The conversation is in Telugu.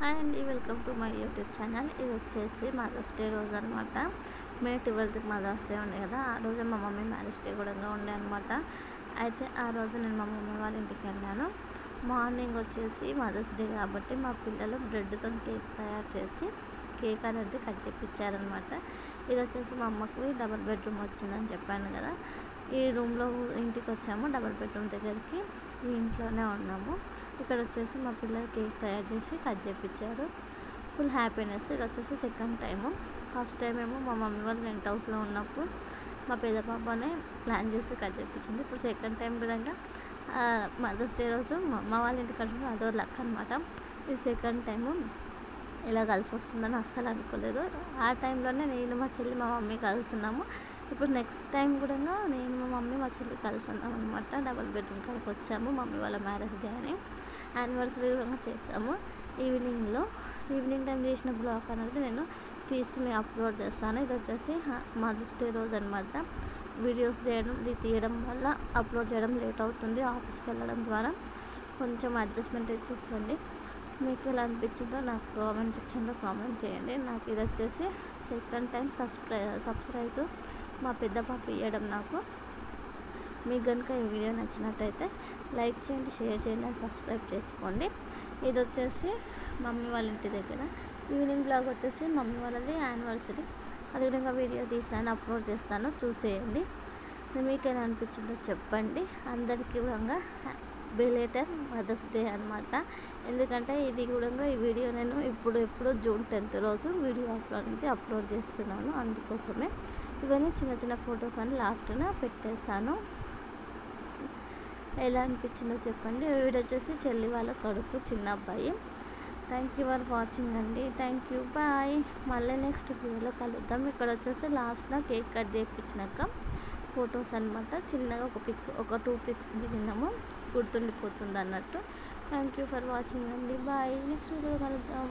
హాయ్ అండి, welcome to my YouTube channel. ఇది వచ్చేసి మదర్స్ డే రోజు అనమాట. మే 12th మదర్స్ డే ఉండే కదా, ఆ రోజు మా మమ్మీ మ్యారేజ్ డే కూడా ఉండే అనమాట. అయితే ఆ రోజు నేను మా మమ్మీ వాళ్ళ ఇంటికి వెళ్ళాను. మార్నింగ్ వచ్చేసి మదర్స్ డే కాబట్టి మా పిల్లలు బ్రెడ్తో కేక్ తయారు చేసి కేక్ అనేది కట్ చేయించారనమాట. ఇది వచ్చేసి మా అమ్మకి డబుల్ బెడ్రూమ్ వచ్చిందని చెప్పాను కదా, ఈ రూమ్లో ఇంటికి వచ్చాము. డబుల్ బెడ్రూమ్ దగ్గరికి ఈ ఇంట్లోనే ఉన్నాము. ఇక్కడ వచ్చేసి మా పిల్లలు కేక్ తయారు చేసి కట్ చేయించారు. Full happiness. ఇది వచ్చేసి సెకండ్ టైము. ఫస్ట్ టైం ఏమో మా మమ్మీ వాళ్ళు రెంట్ హౌస్లో ఉన్నప్పుడు మా పెద్ద పాపనే ప్లాన్ చేసి కట్ చేయించింది. ఇప్పుడు సెకండ్ టైం కూడా మదర్స్ డే రోజు మా అమ్మ వాళ్ళ ఇంటికి వెళ్ళడం అదో లక్ అనమాట. ఇది సెకండ్ టైము ఇలా కలిసి వస్తుందని అస్సలు అనుకోలేదు. ఆ టైంలోనే నేను మా చెల్లి మా మమ్మీ కలుస్తున్నాము. ఇప్పుడు నెక్స్ట్ టైం కూడా నేను మా మమ్మీ మా చెల్లి కలిసి ఉన్నాం అనమాట. డబుల్ బెడ్రూమ్ కాడికి వచ్చాము. మమ్మీ వాళ్ళ మ్యారేజ్ డే అని యానివర్సరీ కూడా చేసాము. ఈవినింగ్ టైం చేసిన బ్లాగ్ అనేది నేను తీసి మీకు అప్లోడ్ చేస్తాను. ఇది వచ్చేసి మదర్స్ డే రోజు అనమాట. వీడియోస్ తీయడం వల్ల అప్లోడ్ చేయడం లేట్ అవుతుంది. ఆఫీస్కి వెళ్ళడం ద్వారా కొంచెం అడ్జస్ట్మెంట్ చూస్తుంది. మీకు ఎలా అనిపించిందో నాకు కామెంట్ సెక్షన్లో కామెంట్ చేయండి. నాకు ఇది వచ్చేసి సెకండ్ టైం సబ్స్క్రైబ్ మా పెద్ద పాప ఇవ్వడం నాకు. మీకు కనుక ఈ వీడియో నచ్చినట్టయితే లైక్ చేయండి, షేర్ చేయండి, అండ్ సబ్స్క్రైబ్ చేసుకోండి. ఇది వచ్చేసి మమ్మీ వాళ్ళ ఇంటి దగ్గర ఈవినింగ్ బ్లాగ్ వచ్చేసి మమ్మీ వాళ్ళది యానివర్సరీ. అది కూడా వీడియో తీసాను, అప్లోడ్ చేస్తాను, చూసేయండి. మీకు ఎలా అనిపించిందో చెప్పండి. అందరికీ కూడా బిలేటెడ్ మదర్స్ డే అనమాట. ఎందుకంటే ఇది కూడా ఈ వీడియో నేను ఎప్పుడు జూన్ 10th రోజు వీడియో అప్లోడ్ చేస్తున్నాను. అందుకోసమే ఇవన్నీ చిన్న చిన్న ఫొటోస్ అని లాస్ట్న పెట్టేశాను. ఎలా అనిపించిందో చెప్పండి. వీడియో వచ్చేసి చెల్లి వాళ్ళ కొడుకు చిన్న అబ్బాయి. థ్యాంక్ యూ ఫర్ వాచింగ్ అండి. Thank you, bye. మళ్ళీ నెక్స్ట్ వీడియోలో కలుద్దాం. ఇక్కడ వచ్చేసి లాస్ట్లో కేక్ కట్ చేయించినాక ఫొటోస్ అనమాట. చిన్నగా ఒక 2 పిక్స్ దిగినాము, గుర్తుండిపోతుంది అన్నట్టు. థ్యాంక్ యూ ఫర్ వాచింగ్ అండి. బాయ్. నెక్స్ట్ వీడియోలో కలుద్దాం.